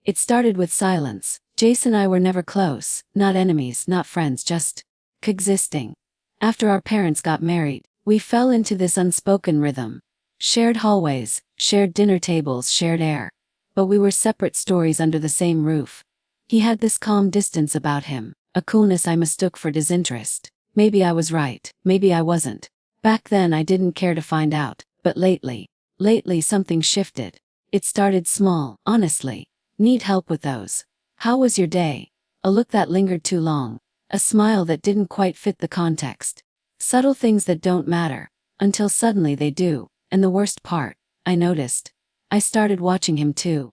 It started with silence. Jason and I were never close, not enemies, not friends, just coexisting. After our parents got married, we fell into this unspoken rhythm. Shared hallways, shared dinner tables, shared air. But we were separate stories under the same roof. He had this calm distance about him, a coolness I mistook for disinterest. Maybe I was right, maybe I wasn't. Back then I didn't care to find out, but lately something shifted. It started small, honestly. Need help with those. How was your day? A look that lingered too long. A smile that didn't quite fit the context. Subtle things that don't matter, until suddenly they do. And the worst part, I noticed. I started watching him too.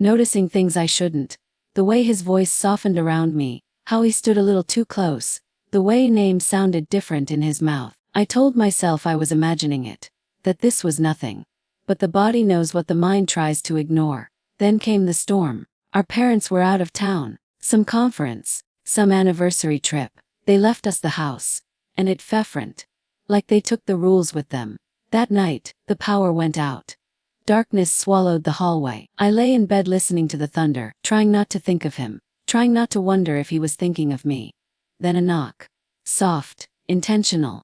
Noticing things I shouldn't. The way his voice softened around me, how he stood a little too close, the way names sounded different in his mouth. I told myself I was imagining it, that this was nothing. But the body knows what the mind tries to ignore. Then came the storm. Our parents were out of town, some conference, some anniversary trip. They left us the house, and it felt different, like they took the rules with them. That night, the power went out. Darkness swallowed the hallway. I lay in bed listening to the thunder, trying not to think of him, trying not to wonder if he was thinking of me. Then a knock. Soft, intentional.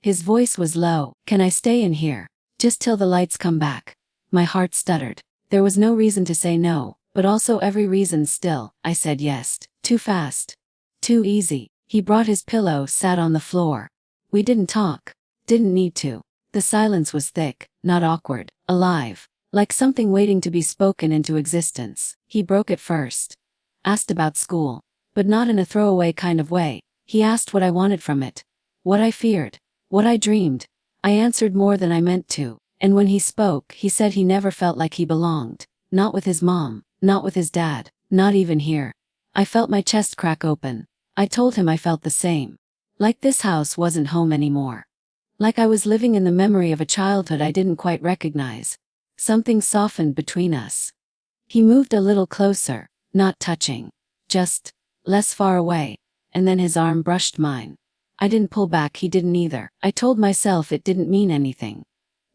His voice was low. "Can I stay in here? Just till the lights come back?" My heart stuttered. There was no reason to say no, but also every reason still. I said yes. Too fast. Too easy. He brought his pillow, sat on the floor. We didn't talk. Didn't need to. The silence was thick, not awkward, alive, like something waiting to be spoken into existence. He broke it first. Asked about school, but not in a throwaway kind of way. He asked what I wanted from it, what I feared, what I dreamed. I answered more than I meant to, and when he spoke, he said he never felt like he belonged, not with his mom, not with his dad, not even here. I felt my chest crack open. I told him I felt the same. Like this house wasn't home anymore. Like I was living in the memory of a childhood I didn't quite recognize. Something softened between us. He moved a little closer, not touching, just less far away, and then his arm brushed mine. I didn't pull back, he didn't either. I told myself it didn't mean anything.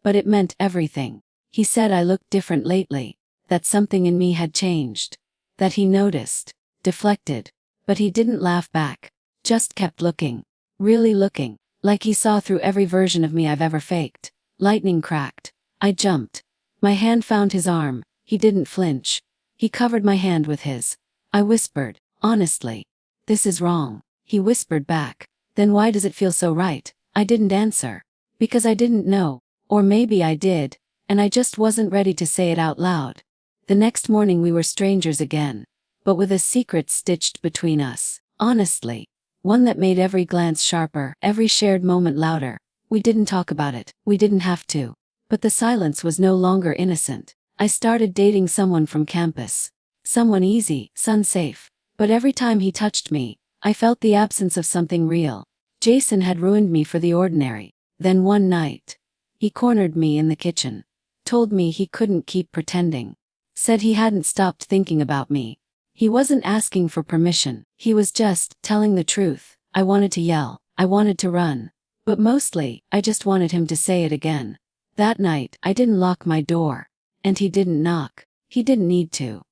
But it meant everything. He said I looked different lately, that something in me had changed, that he noticed, deflected, but he didn't laugh back, just kept looking, really looking. Like he saw through every version of me I've ever faked. Lightning cracked. I jumped. My hand found his arm. He didn't flinch. He covered my hand with his. I whispered, honestly, "This is wrong." He whispered back, "Then why does it feel so right?" I didn't answer. Because I didn't know. Or maybe I did, and I just wasn't ready to say it out loud. The next morning we were strangers again, but with a secret stitched between us. Honestly. One that made every glance sharper, every shared moment louder. We didn't talk about it. We didn't have to. But the silence was no longer innocent. I started dating someone from campus. Someone easy, safe. But every time he touched me, I felt the absence of something real. Jason had ruined me for the ordinary. Then one night, he cornered me in the kitchen. Told me he couldn't keep pretending. Said he hadn't stopped thinking about me. He wasn't asking for permission. He was just telling the truth. I wanted to yell. I wanted to run. But mostly, I just wanted him to say it again. That night, I didn't lock my door. And he didn't knock. He didn't need to.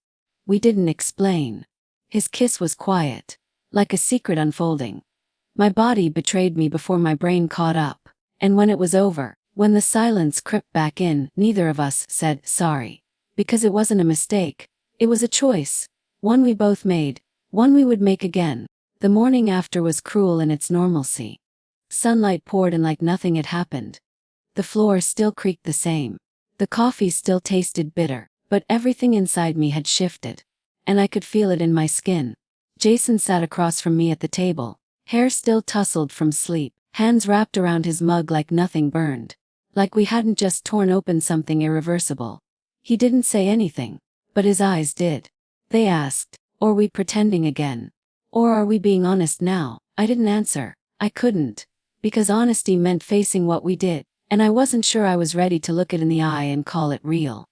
We didn't explain. His kiss was quiet, like a secret unfolding. My body betrayed me before my brain caught up. And when it was over, when the silence crept back in, neither of us said sorry. Because it wasn't a mistake. It was a choice. One we both made, one we would make again. The morning after was cruel in its normalcy. Sunlight poured in like nothing had happened. The floor still creaked the same. The coffee still tasted bitter, but everything inside me had shifted. And I could feel it in my skin. Jason sat across from me at the table, hair still tousled from sleep, hands wrapped around his mug like nothing burned. Like we hadn't just torn open something irreversible. He didn't say anything, but his eyes did. They asked, "Are we pretending again? Or are we being honest now?" I didn't answer. I couldn't. Because honesty meant facing what we did, and I wasn't sure I was ready to look it in the eye and call it real.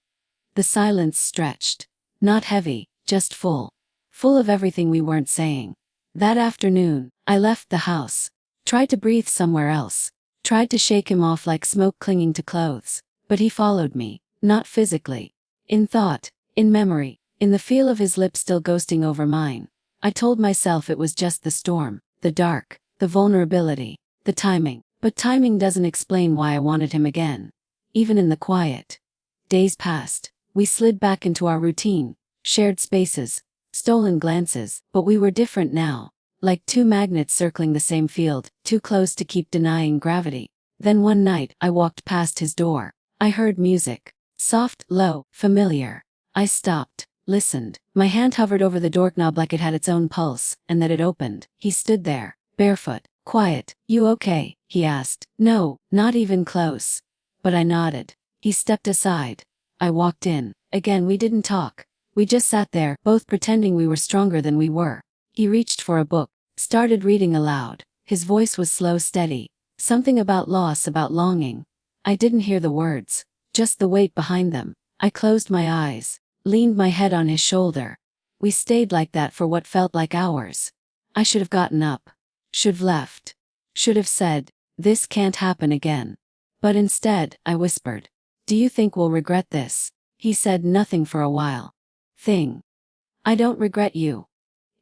The silence stretched. Not heavy, just full. Full of everything we weren't saying. That afternoon, I left the house. Tried to breathe somewhere else. Tried to shake him off like smoke clinging to clothes. But he followed me. Not physically. In thought. In memory. in the feel of his lips still ghosting over mine. I told myself it was just the storm, the dark, the vulnerability, the timing. But timing doesn't explain why I wanted him again. Even in the quiet. Days passed. We slid back into our routine, shared spaces, stolen glances, but we were different now. Like two magnets circling the same field, too close to keep denying gravity. Then one night, I walked past his door. I heard music. Soft, low, familiar. I stopped, listened. My hand hovered over the doorknob like it had its own pulse, and that it opened. He stood there, barefoot, quiet. "You okay?" he asked. "No, not even close." But I nodded. He stepped aside. I walked in. Again we didn't talk. We just sat there, both pretending we were stronger than we were. He reached for a book, started reading aloud. His voice was slow, steady. Something about loss, about longing. I didn't hear the words, just the weight behind them. I closed my eyes, leaned my head on his shoulder. We stayed like that for what felt like hours. I should have gotten up. Should have left. Should have said, "This can't happen again." But instead, I whispered, "Do you think we'll regret this?" He said nothing for a while. "Thing. I don't regret you."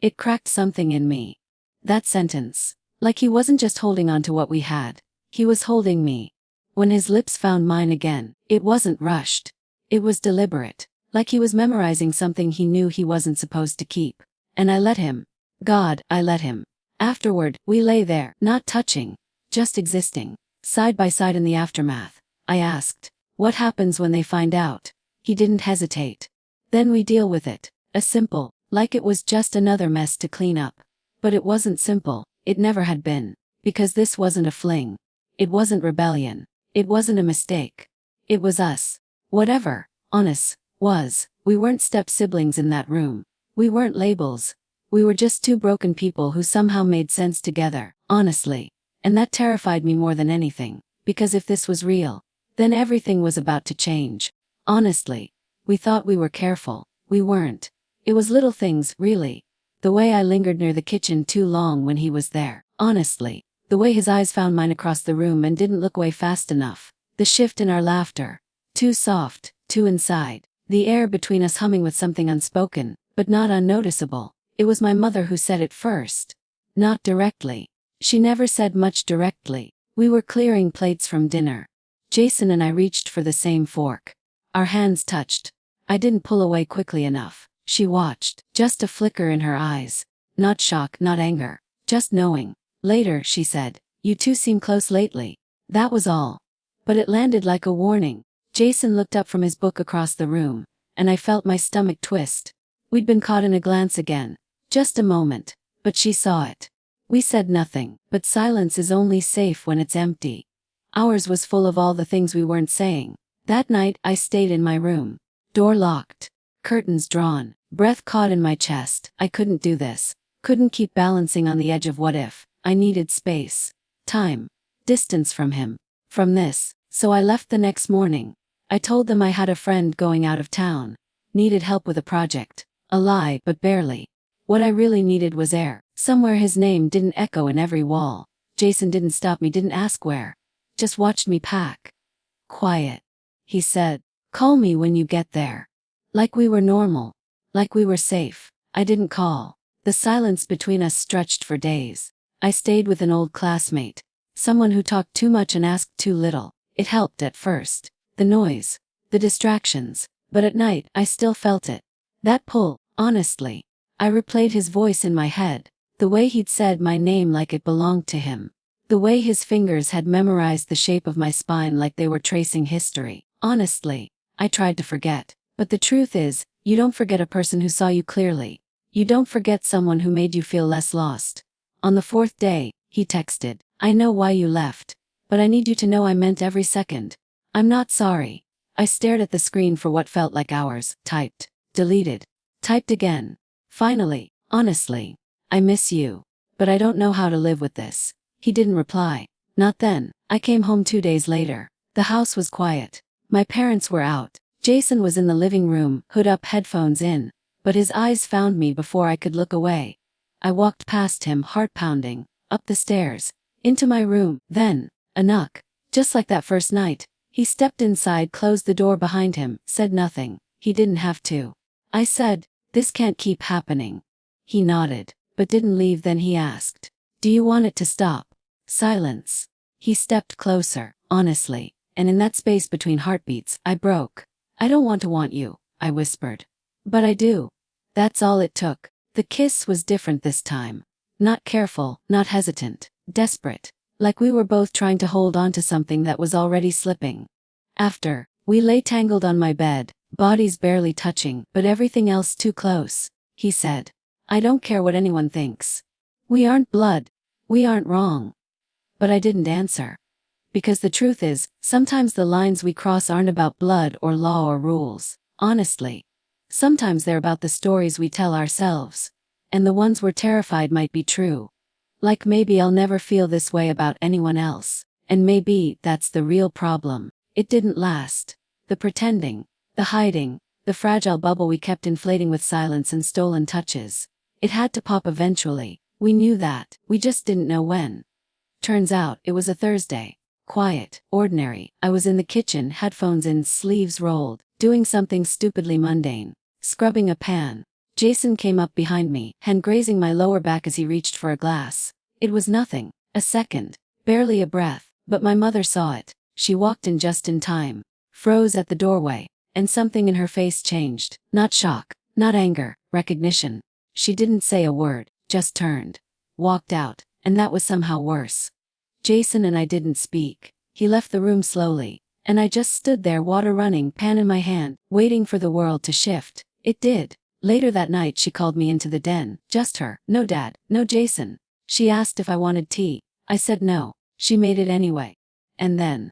It cracked something in me. That sentence. Like he wasn't just holding on to what we had. He was holding me. When his lips found mine again, it wasn't rushed. It was deliberate. Like he was memorizing something he knew he wasn't supposed to keep. And I let him. God, I let him. Afterward, we lay there, not touching, just existing, side by side in the aftermath. I asked, "What happens when they find out?" He didn't hesitate. "Then we deal with it." A simple, like it was just another mess to clean up. But it wasn't simple, it never had been. Because this wasn't a fling. It wasn't rebellion. It wasn't a mistake. It was us. Whatever, honest, was. We weren't step-siblings in that room. We weren't labels. We were just two broken people who somehow made sense together, honestly. And that terrified me more than anything. Because if this was real, then everything was about to change. Honestly. We thought we were careful. We weren't. It was little things, really. The way I lingered near the kitchen too long when he was there. Honestly. The way his eyes found mine across the room and didn't look away fast enough. The shift in our laughter. Too soft, too inside. The air between us humming with something unspoken, but not unnoticeable. It was my mother who said it first. Not directly. She never said much directly. We were clearing plates from dinner. Jason and I reached for the same fork. Our hands touched. I didn't pull away quickly enough. She watched. Just a flicker in her eyes. Not shock, not anger. Just knowing. Later, she said, "You two seem close lately." That was all. But it landed like a warning. Jason looked up from his book across the room, and I felt my stomach twist. We'd been caught in a glance again. Just a moment. But she saw it. We said nothing, but silence is only safe when it's empty. Ours was full of all the things we weren't saying. That night, I stayed in my room. Door locked. Curtains drawn. Breath caught in my chest. I couldn't do this. Couldn't keep balancing on the edge of what if. I needed space. Time. Distance from him. From this. So I left the next morning. I told them I had a friend going out of town. Needed help with a project. A lie, but barely. What I really needed was air. Somewhere his name didn't echo in every wall. Jason didn't stop me, didn't ask where. Just watched me pack. "Quiet," he said. "Call me when you get there." Like we were normal. Like we were safe. I didn't call. The silence between us stretched for days. I stayed with an old classmate. Someone who talked too much and asked too little. It helped at first. The noise. The distractions. But at night, I still felt it. That pull, honestly. I replayed his voice in my head. The way he'd said my name like it belonged to him. The way his fingers had memorized the shape of my spine like they were tracing history. Honestly, I tried to forget. But the truth is, you don't forget a person who saw you clearly. You don't forget someone who made you feel less lost. On the fourth day, he texted, "I know why you left. But I need you to know I meant every second. I'm not sorry." I stared at the screen for what felt like hours, typed, deleted, typed again. Finally, honestly, "I miss you. But I don't know how to live with this." He didn't reply. Not then. I came home 2 days later. The house was quiet. My parents were out. Jason was in the living room, hood up, headphones in. But his eyes found me before I could look away. I walked past him, heart pounding, up the stairs, into my room. Then, a knock. Just like that first night. He stepped inside, closed the door behind him, said nothing. He didn't have to. I said, This can't keep happening. He nodded, but didn't leave. Then he asked, do you want it to stop? Silence. He stepped closer, honestly, and in that space between heartbeats, I broke. I don't want you, I whispered. But I do. That's all it took. The kiss was different this time. Not careful, not hesitant, desperate. Like we were both trying to hold on to something that was already slipping. After, we lay tangled on my bed, bodies barely touching, but everything else too close. He said, I don't care what anyone thinks. We aren't blood. We aren't wrong. But I didn't answer. Because the truth is, sometimes the lines we cross aren't about blood or law or rules, honestly. Sometimes they're about the stories we tell ourselves. And the ones we're terrified might be true. Like maybe I'll never feel this way about anyone else. And maybe that's the real problem. It didn't last. The pretending, the hiding, the fragile bubble we kept inflating with silence and stolen touches. It had to pop eventually. We knew that. We just didn't know when. Turns out, it was a Thursday. Quiet, ordinary. I was in the kitchen, headphones in, sleeves rolled, doing something stupidly mundane. Scrubbing a pan. Jason came up behind me, hand grazing my lower back as he reached for a glass. It was nothing. A second. Barely a breath. But my mother saw it. She walked in just in time. Froze at the doorway. And something in her face changed. Not shock. Not anger. Recognition. She didn't say a word. Just turned. Walked out. And that was somehow worse. Jason and I didn't speak. He left the room slowly. And I just stood there, water running, pan in my hand, waiting for the world to shift. It did. Later that night she called me into the den. Just her. No dad. No Jason. She asked if I wanted tea. I said no. She made it anyway. And then,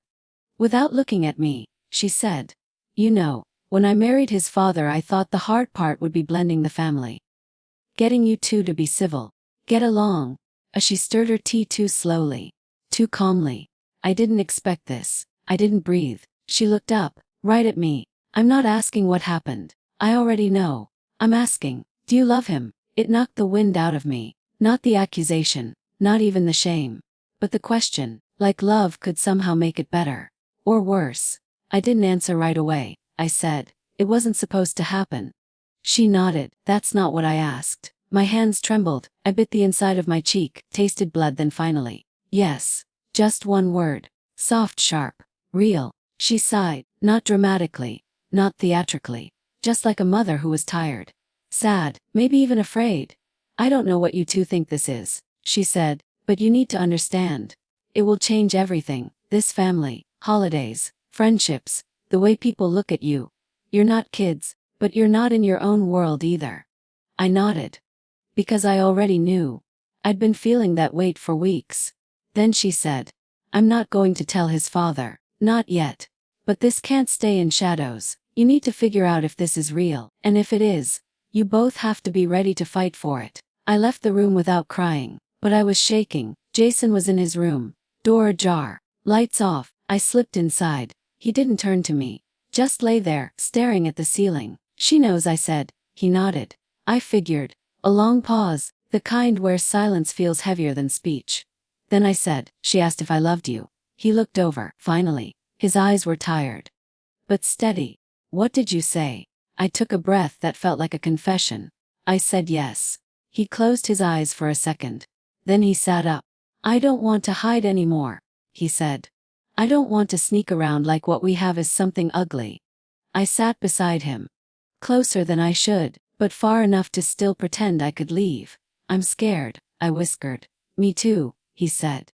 without looking at me, she said, you know, when I married his father I thought the hard part would be blending the family. Getting you two to be civil. Get along. She stirred her tea too slowly. Too calmly. I didn't expect this. I didn't breathe. She looked up, right at me. I'm not asking what happened. I already know. I'm asking, do you love him? It knocked the wind out of me. Not the accusation. Not even the shame. But the question, like love could somehow make it better. Or worse. I didn't answer right away. I said, it wasn't supposed to happen. She nodded. That's not what I asked. My hands trembled. I bit the inside of my cheek, tasted blood, then finally. Yes. Just one word. Soft, sharp. Real. She sighed. Not dramatically. Not theatrically. Just like a mother who was tired. Sad. Maybe even afraid. I don't know what you two think this is, she said, but you need to understand. It will change everything. This family, holidays, friendships, the way people look at you. You're not kids, but you're not in your own world either. I nodded. Because I already knew. I'd been feeling that weight for weeks. Then she said, I'm not going to tell his father. Not yet. But this can't stay in shadows. You need to figure out if this is real. And if it is, you both have to be ready to fight for it. I left the room without crying. But I was shaking. Jason was in his room. Door ajar. Lights off. I slipped inside. He didn't turn to me. Just lay there, staring at the ceiling. She knows, I said. He nodded. I figured. A long pause. The kind where silence feels heavier than speech. Then I said, she asked if I loved you. He looked over, finally. His eyes were tired. But steady. What did you say? I took a breath that felt like a confession. I said yes. He closed his eyes for a second. Then he sat up. I don't want to hide anymore, he said. I don't want to sneak around like what we have is something ugly. I sat beside him. Closer than I should, but far enough to still pretend I could leave. I'm scared, I whispered. Me too, he said.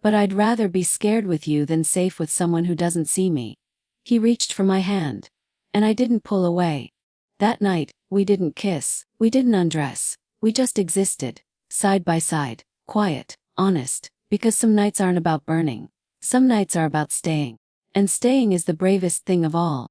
But I'd rather be scared with you than safe with someone who doesn't see me. He reached for my hand. And I didn't pull away. That night, we didn't kiss, we didn't undress. We just existed, side by side, quiet, honest, because some nights aren't about burning. Some nights are about staying. And staying is the bravest thing of all.